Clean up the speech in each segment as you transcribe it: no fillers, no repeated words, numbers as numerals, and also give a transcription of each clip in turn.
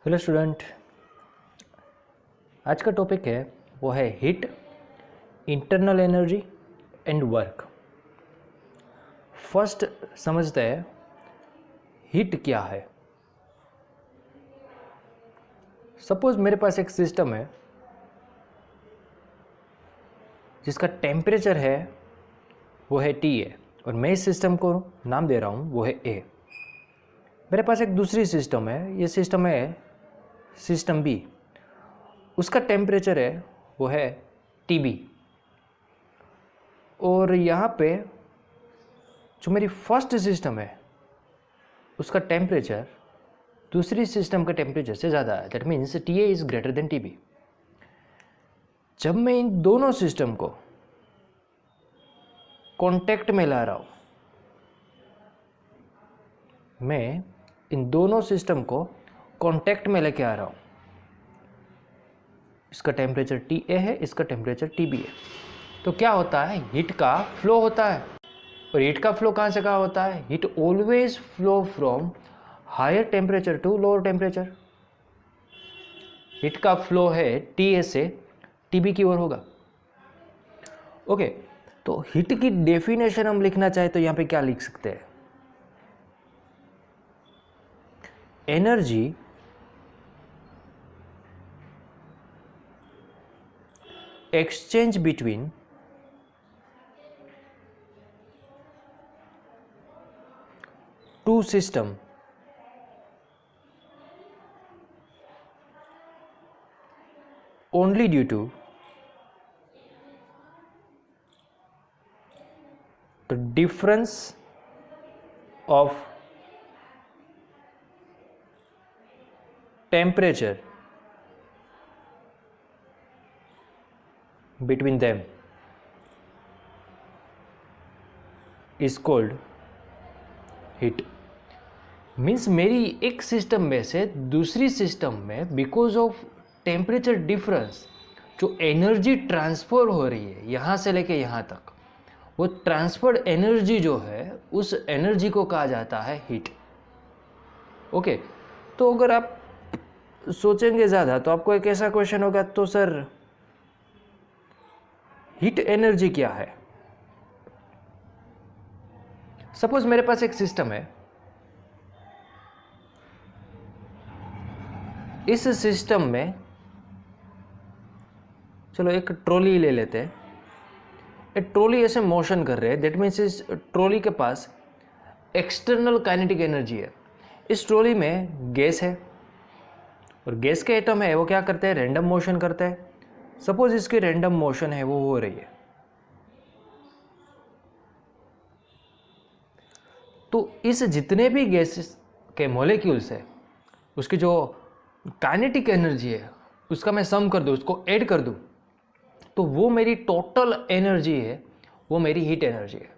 Hello student, आज का topic है वो है heat, internal energy and work. First समझते हैं हीट क्या है। सपोज मेरे पास एक सिस्टम है जिसका टेम्परेचर है वो है टी है और मैं इस सिस्टम को नाम दे रहा हूँ वो है ए। मेरे पास एक दूसरी सिस्टम है, ये सिस्टम है सिस्टम बी, उसका टेम्परेचर है वो है टी बी। और यहाँ पे जो मेरी फर्स्ट सिस्टम है उसका टेम्परेचर दूसरी सिस्टम के टेम्परेचर से ज़्यादा है। That means T A is greater than T B. जब मैं इन दोनों सिस्टम को कांटेक्ट में ला रहा हूँ, मैं इन दोनों सिस्टम को कांटेक्ट में लेके आ रहा हूँ, इसका टेम्परेचर टी ए है, इसका टेम्परेचर टी बी है, तो क्या होता है, हीट का फ्लो होता है। और हीट का फ्लो कहाँ से कहाँ होता है? Heat always flow from higher temperature to lower temperature. Heat का फ्लो है टी ए से टी बी की ओर होगा। ओके, तो हीट की डेफिनेशन हम लिखना चाहे तो यहाँ पे क्या लिख सकते हैं? Energy exchange between two system only due to the difference of temperature between them is called heat। Means मेरी एक सिस्टम में से दूसरी सिस्टम में बिकॉज ऑफ टेम्परेचर डिफरेंस जो एनर्जी ट्रांसफ़र हो रही है यहाँ से लेके यहाँ तक, वो ट्रांसफर्ड एनर्जी जो है उस एनर्जी को कहा जाता है हीट। ओके, तो अगर आप सोचेंगे ज़्यादा तो आपको एक ऐसा क्वेश्चन होगा, तो सर हीट एनर्जी क्या है? सपोज मेरे पास एक सिस्टम है, इस सिस्टम में चलो एक ट्रॉली ले लेते हैं। एक ट्रॉली ऐसे मोशन कर रहे हैं, दैट मीन्स इस ट्रॉली के पास एक्सटर्नल काइनेटिक एनर्जी है। इस ट्रॉली में गैस है और गैस के एटम है, वो क्या करते हैं, रैंडम मोशन करते हैं। सपोज इसकी रैंडम मोशन है वो हो रही है, तो इस जितने भी गैसेस के मॉलिक्यूल्स है उसकी जो काइनेटिक एनर्जी है उसका मैं सम कर दूँ, उसको ऐड कर दूँ, तो वो मेरी टोटल एनर्जी है, वो मेरी हीट एनर्जी है।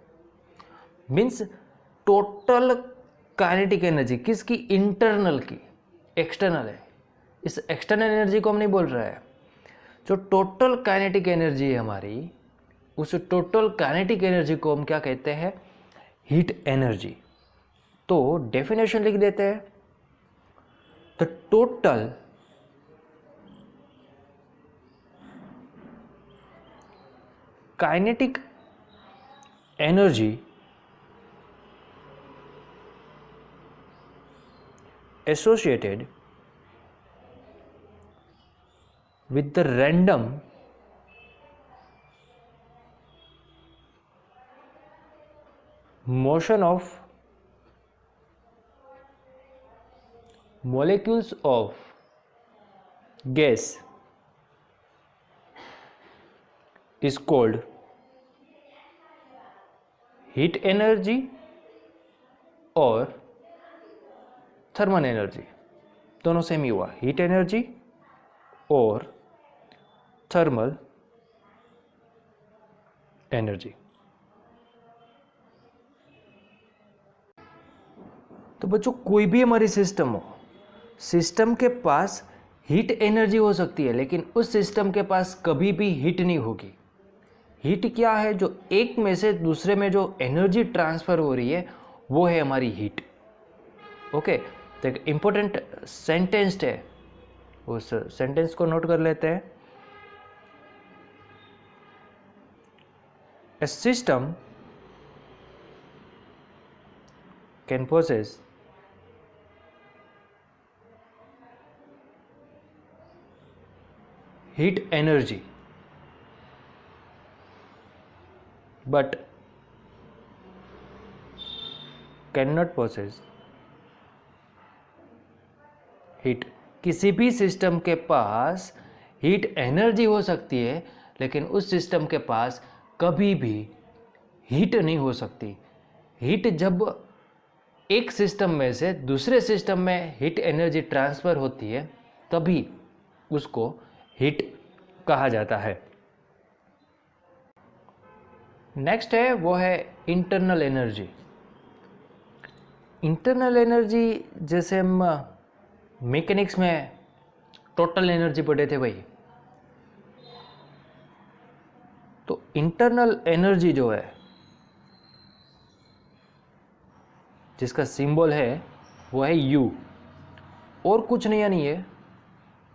मीन्स टोटल काइनेटिक एनर्जी किसकी? इंटरनल की, एक्सटर्नल है। इस एक्सटर्नल एनर्जी को हम नहीं बोल रहे हैं। जो टोटल काइनेटिक एनर्जी है हमारी, उस टोटल काइनेटिक एनर्जी को हम क्या कहते हैं? Heat energy. तो डेफिनेशन लिख देते हैं, the total kinetic energy associated with the random motion of molecules of gas is called heat energy और थर्मल एनर्जी। दोनों सेम ही हुआ, हीट एनर्जी और थर्मल एनर्जी। तो बच्चों, कोई भी हमारी सिस्टम हो, सिस्टम के पास हीट एनर्जी हो सकती है लेकिन उस सिस्टम के पास कभी भी हीट नहीं होगी। हीट क्या है? जो एक में से दूसरे में जो एनर्जी ट्रांसफ़र हो रही है वो है हमारी हीट। ओके, तो एक इम्पोर्टेंट सेंटेंस है उस सेंटेंस को नोट कर लेते हैं। A system can possess heat energy but cannot possess heat. किसी भी सिस्टम के पास हीट एनर्जी हो सकती है, लेकिन उस सिस्टम के पास कभी भी हीट नहीं हो सकती। हीट जब एक सिस्टम में से दूसरे सिस्टम में हीट एनर्जी ट्रांसफ़र होती है तभी उसको हीट कहा जाता है। नेक्स्ट है वो है इंटरनल एनर्जी। इंटरनल एनर्जी जैसे हम मैकेनिक्स में टोटल एनर्जी पढ़े थे भाई, तो इंटरनल एनर्जी जो है जिसका सिंबल है वो है U, और कुछ नहीं है।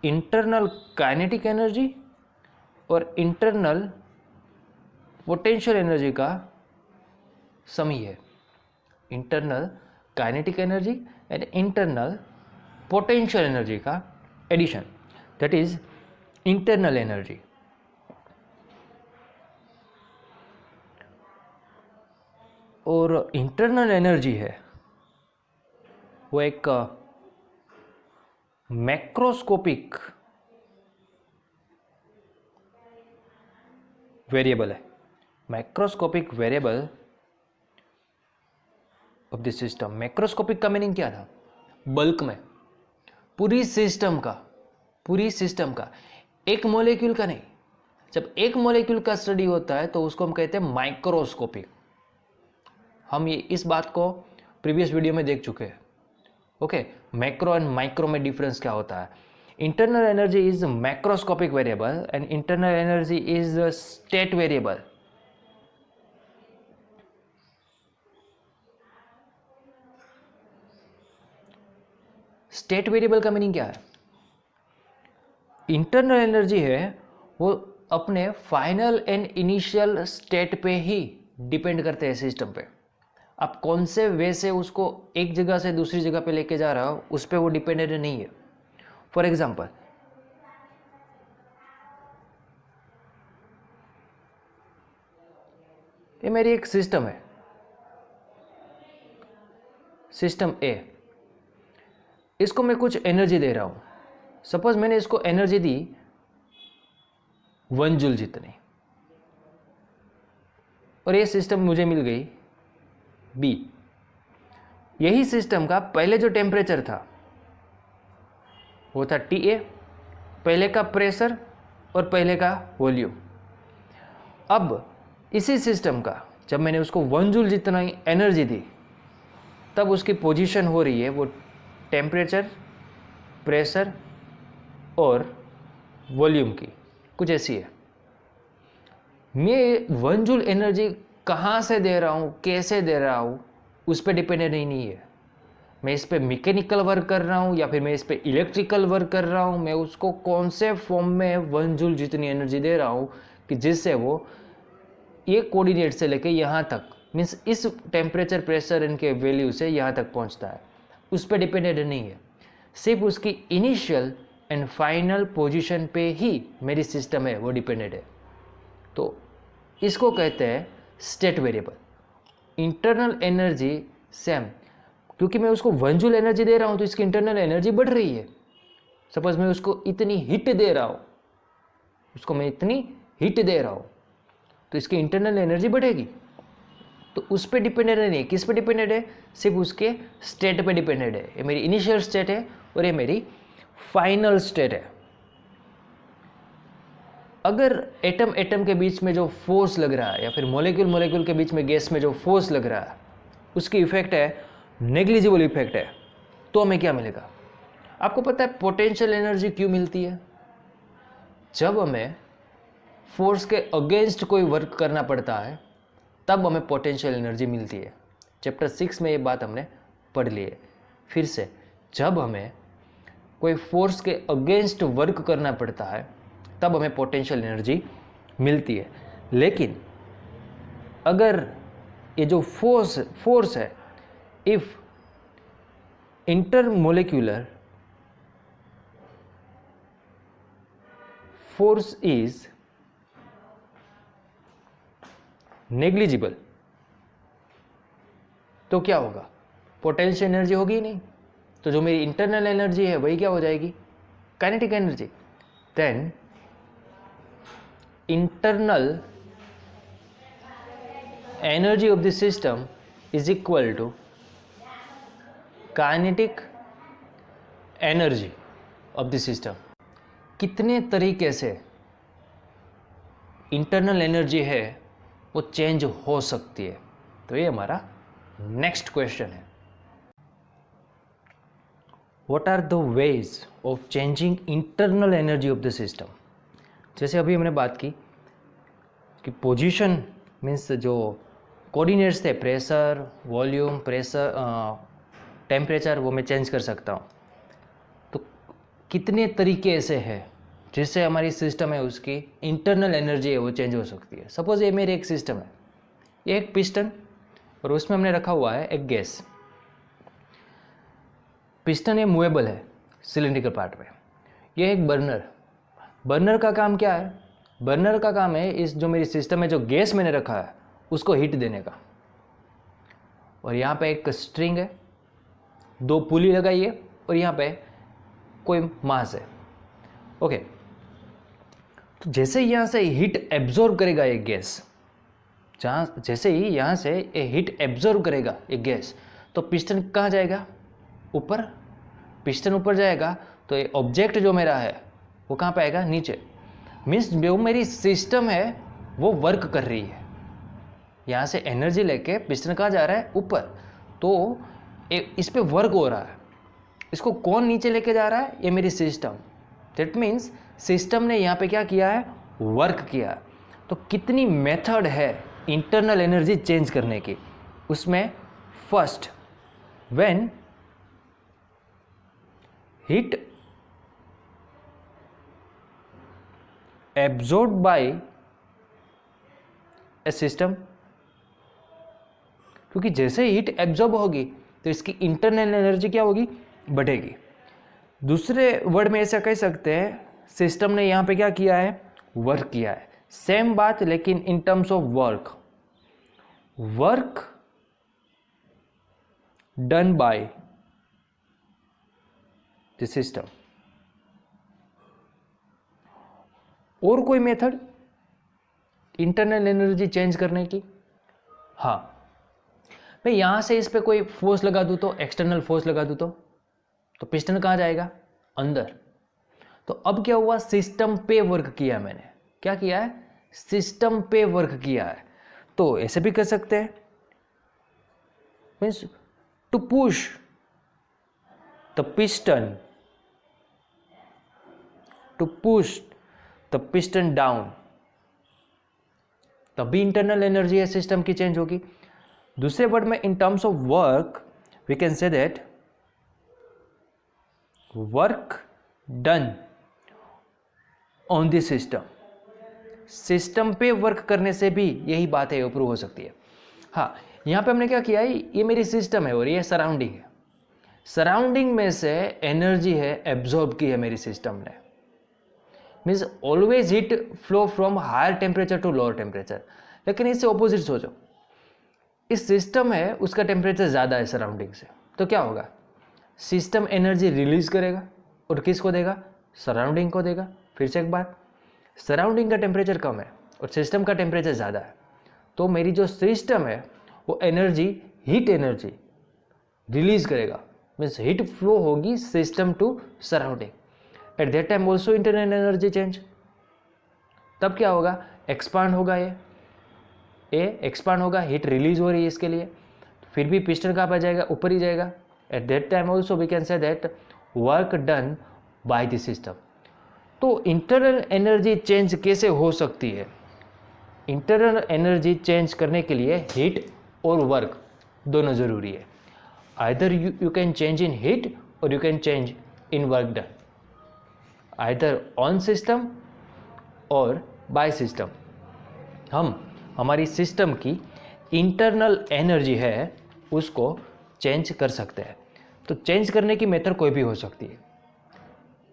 इंटरनल काइनेटिक एनर्जी और इंटरनल पोटेंशियल एनर्जी का सम ही है। Internal kinetic energy and internal potential energy का addition, that is internal energy. और इंटरनल एनर्जी है वो एक मैक्रोस्कोपिक वेरिएबल है। Macroscopic variable of the system. Macroscopic का मीनिंग क्या था? बल्क में, पूरी सिस्टम का, एक मॉलिक्यूल का नहीं। जब एक मॉलिक्यूल का स्टडी होता है तो उसको हम कहते हैं माइक्रोस्कोपिक। हम ये इस बात को प्रीवियस वीडियो में देख चुके हैं। ओके, मैक्रो एंड माइक्रो में डिफरेंस क्या होता है? Internal energy is macroscopic variable and internal energy is state variable. State variable का मीनिंग क्या है? इंटरनल एनर्जी है वो अपने फाइनल एंड इनिशियल स्टेट पे ही डिपेंड करते हैं सिस्टम पे। आप कौन से वे से उसको एक जगह से दूसरी जगह पे लेके जा रहा हो उस पर वो डिपेंडेंट नहीं है। फॉर एग्जाम्पल, ये मेरी एक सिस्टम है, सिस्टम ए। इसको मैं कुछ एनर्जी दे रहा हूँ। सपोज मैंने इसको एनर्जी दी 1 जूल जितनी, और ये सिस्टम मुझे मिल गई बी। यही सिस्टम का पहले जो टेम्परेचर था वो था TA, पहले का प्रेशर और पहले का वॉल्यूम। अब इसी सिस्टम का जब मैंने उसको 1 जूल जितना ही एनर्जी दी तब उसकी पोजीशन हो रही है वो टेम्परेचर, प्रेशर और वॉल्यूम की कुछ ऐसी है। मैं 1 जूल एनर्जी कहाँ से दे रहा हूँ, कैसे दे रहा हूँ, उस पर डिपेंडेंट नहीं है। मैं इस पर मैकेनिकल वर्क कर रहा हूँ या फिर मैं इस पर इलेक्ट्रिकल वर्क कर रहा हूँ, मैं उसको कौन से फॉर्म में 1 जूल जितनी एनर्जी दे रहा हूँ कि जिससे वो ये कोऑर्डिनेट से लेके यहाँ तक, मीन्स इस टेम्परेचर, प्रेशर इनके वैल्यू से यहाँ तक पहुँचता है, उस पर डिपेंडेंट नहीं है। सिर्फ उसकी इनिशियल एंड फाइनल पोजीशन पे ही मेरी सिस्टम है वो डिपेंडेंट है। तो इसको कहते हैं state variable. Internal energy same, क्योंकि मैं उसको 1 जूल एनर्जी दे रहा हूँ तो इसकी इंटरनल एनर्जी बढ़ रही है। सपोज मैं उसको इतनी हीट दे रहा हूँ, उसको मैं इतनी हीट दे रहा हूँ तो इसकी इंटरनल एनर्जी बढ़ेगी। तो उस पर डिपेंडेंट नहीं, किस पे डिपेंडेंट है? सिर्फ उसके स्टेट पे डिपेंडेंट है। ये मेरी इनिशियल स्टेट है और ये मेरी फाइनल स्टेट है। अगर एटम एटम के बीच में जो फोर्स लग रहा है या फिर मॉलिक्यूल मॉलिक्यूल के बीच में गैस में जो फोर्स लग रहा है उसकी इफेक्ट है नेग्लिजिबल इफेक्ट है, तो हमें क्या मिलेगा? आपको पता है पोटेंशियल एनर्जी क्यों मिलती है? जब हमें फोर्स के अगेंस्ट कोई वर्क करना पड़ता है तब हमें पोटेंशियल एनर्जी मिलती है। चैप्टर 6 में ये बात हमने पढ़ ली है। फिर से, जब हमें कोई फोर्स के अगेंस्ट वर्क करना पड़ता है, तब हमें पोटेंशियल एनर्जी मिलती है। लेकिन अगर ये जो फोर्स है, if intermolecular force is negligible, तो क्या होगा? पोटेंशियल एनर्जी होगी ही नहीं। तो जो मेरी इंटरनल एनर्जी है वही क्या हो जाएगी? Kinetic energy. Then internal energy of the system is equal to kinetic energy of the system. कितने तरीके से इंटरनल एनर्जी है वो चेंज हो सकती है? तो ये हमारा नेक्स्ट क्वेश्चन है। What are the ways of changing internal energy of the system? जैसे अभी हमने बात की कि पोजीशन मीन्स जो कोऑर्डिनेट्स थे, प्रेशर, वॉल्यूम, टेम्परेचर, वो मैं चेंज कर सकता हूँ। तो कितने तरीके ऐसे है जिससे हमारी सिस्टम है उसकी इंटरनल एनर्जी है वो चेंज हो सकती है? सपोज ये मेरी एक सिस्टम है, ये एक पिस्टन और उसमें हमने रखा हुआ है एक गैस। पिस्टन ये मूवेबल है सिलेंड्रिकल पार्ट में। ये एक बर्नर का काम क्या है? बर्नर का काम है इस जो मेरी सिस्टम में जो गैस मैंने रखा है उसको हीट देने का। और यहाँ पे एक स्ट्रिंग है, 2 पुली लगाई है और यहाँ पे कोई मास है। ओके, तो जैसे यहाँ से हीट एब्जॉर्ब करेगा ये गैस, जैसे ही यहाँ से ये हीट एब्जॉर्ब करेगा ये गैस, तो पिस्टन कहाँ जाएगा? ऊपर। पिस्टन ऊपर जाएगा तो ये ऑब्जेक्ट जो मेरा है वो कहाँ पे आएगा? नीचे। मीन्स जो मेरी सिस्टम है वो वर्क कर रही है। यहाँ से एनर्जी लेके पिस्टन कहाँ जा रहा है? ऊपर। तो इस पे वर्क हो रहा है। इसको कौन नीचे लेके जा रहा है? ये मेरी सिस्टम। दैट मीन्स सिस्टम ने यहाँ पे क्या किया है? वर्क किया। तो कितनी मेथड है इंटरनल एनर्जी चेंज करने की? उसमें first, when heat absorbed bye A system, क्योंकि जैसे हीट एब्जॉर्ब होगी तो इसकी इंटरनल एनर्जी क्या होगी? बढ़ेगी। दूसरे वर्ड में ऐसा कह सकते हैं, सिस्टम ने यहाँ पे क्या किया है? वर्क किया है। सेम बात लेकिन इन terms of work done by the system. और कोई मेथड इंटरनल एनर्जी चेंज करने की? हाँ, मैं यहां से इस पे कोई फोर्स लगा दूं तो, एक्सटर्नल फोर्स लगा दूं तो पिस्टन कहाँ जाएगा? अंदर। तो अब क्या हुआ? सिस्टम पे वर्क किया मैंने। क्या किया है? सिस्टम पे वर्क किया है। तो ऐसे भी कर सकते हैं, means to push the piston down, तभी इंटरनल एनर्जी है सिस्टम की चेंज होगी। दूसरे वर्ड में in terms of work we can say that work done on the system. System पे वर्क करने से भी यही बात है इंप्रूव हो सकती है। हाँ, यहाँ पे हमने क्या किया है? ये मेरी सिस्टम है और ये सराउंडिंग है। सराउंडिंग में से एनर्जी है एब्जॉर्ब की है मेरी सिस्टम ने। Means always heat flow from higher temperature to lower temperature. लेकिन इससे ऑपोजिट सोचो, इस सिस्टम है उसका टेम्परेचर ज़्यादा है सराउंडिंग से, तो क्या होगा? सिस्टम एनर्जी रिलीज करेगा और किसको देगा? सराउंडिंग को देगा। फिर से एक बार, सराउंडिंग का टेम्परेचर कम है और सिस्टम का टेम्परेचर ज़्यादा है, तो मेरी जो सिस्टम है वो एनर्जी, हीट एनर्जी रिलीज करेगा। मीन्स हीट फ्लो होगी system to surrounding. At that time also internal energy change. तब क्या होगा? एक्सपांड होगा, ये एक्सपांड होगा, हीट रिलीज हो रही है इसके लिए। फिर भी पिस्टन कहाँ पर जाएगा? ऊपर ही जाएगा। At that time also we can say that work done by the system. तो इंटरनल एनर्जी चेंज कैसे हो सकती है? इंटरनल एनर्जी चेंज करने के लिए हीट और वर्क दोनों ज़रूरी है। Either you can change in heat और you can change in work done, either on system और by system. हम हमारी सिस्टम की इंटरनल एनर्जी है उसको चेंज कर सकते हैं. तो चेंज करने की मेथड कोई भी हो सकती है,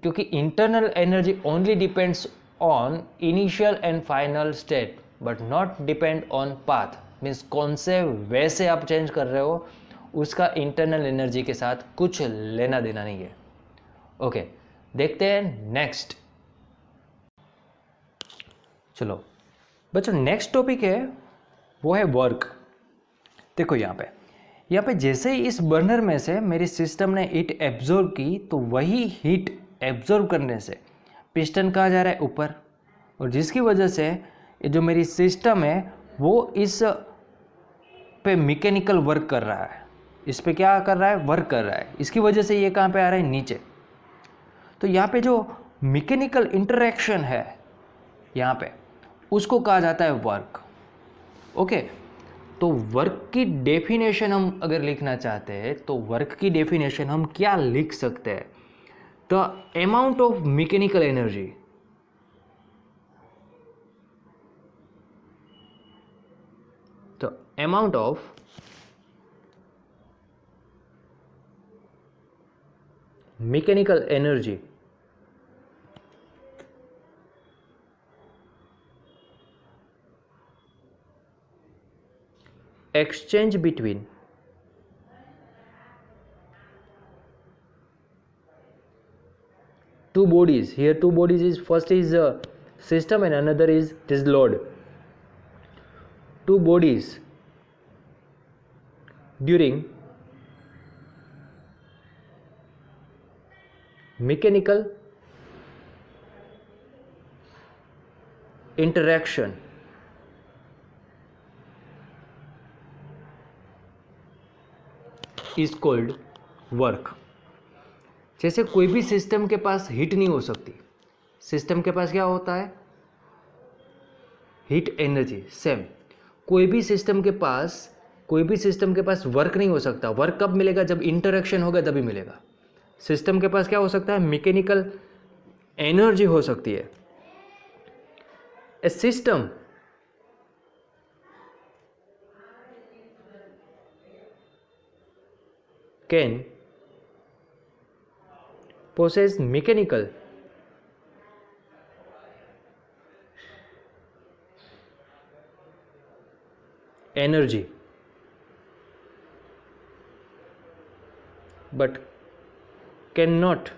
क्योंकि internal energy only depends on initial and final state but not depend on path. Means कौन से वैसे आप चेंज कर रहे हो उसका इंटरनल एनर्जी के साथ कुछ लेना देना नहीं है. ओके, देखते हैं नेक्स्ट. चलो बच्चों, नेक्स्ट टॉपिक है वो है वर्क. देखो यहाँ पे जैसे ही इस बर्नर में से मेरी सिस्टम ने हीट एब्जॉर्ब की, तो वही हीट एब्जॉर्ब करने से पिस्टन कहाँ जा रहा है? ऊपर. और जिसकी वजह से ये जो मेरी सिस्टम है वो इस पे मैकेनिकल वर्क कर रहा है. इस पे क्या कर रहा है? वर्क कर रहा है. इसकी वजह से ये कहाँ पे आ रहा है? नीचे. तो यहाँ पे जो मैकेनिकल इंटरेक्शन है यहाँ पे, उसको कहा जाता है वर्क. ओके, तो वर्क की डेफिनेशन हम अगर लिखना चाहते हैं तो वर्क की डेफिनेशन हम क्या लिख सकते हैं? The amount of mechanical energy the amount of mechanical energy exchange between two bodies. Here two bodies is, first is system and another is this load. Two bodies during mechanical interaction is called work. जैसे कोई भी system के पास heat नहीं हो सकती. System के पास क्या होता है? Heat energy. सेम कोई भी सिस्टम के पास वर्क नहीं हो सकता. वर्क कब मिलेगा? जब इंटरेक्शन होगा तभी मिलेगा. सिस्टम के पास क्या हो सकता है? मैकेनिकल एनर्जी हो सकती है. A system can possess mechanical energy but cannot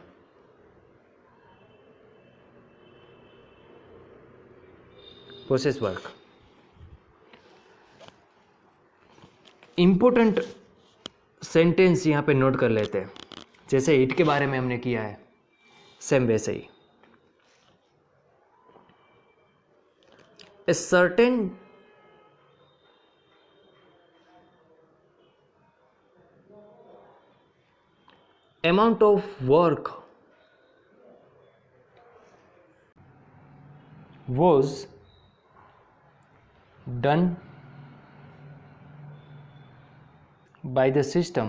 possess work. Important sentence यहाँ पे नोट कर लेते हैं. जैसे हीट के बारे में हमने किया है, सेम वैसे ही. A certain amount of work was done by the system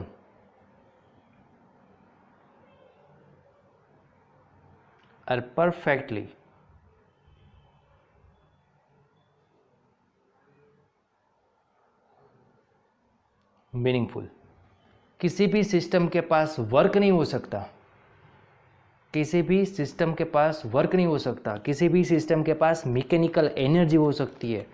are perfectly meaningful. किसी भी सिस्टम के पास वर्क नहीं हो सकता. किसी भी सिस्टम के पास वर्क नहीं हो सकता. किसी भी सिस्टम के पास मैकेनिकल एनर्जी हो सकती है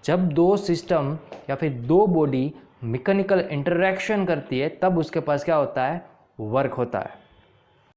जब दो सिस्टम या फिर दो बॉडी मैकेनिकल इंटरेक्शन करती है, तब उसके पास क्या होता है? वर्क होता है.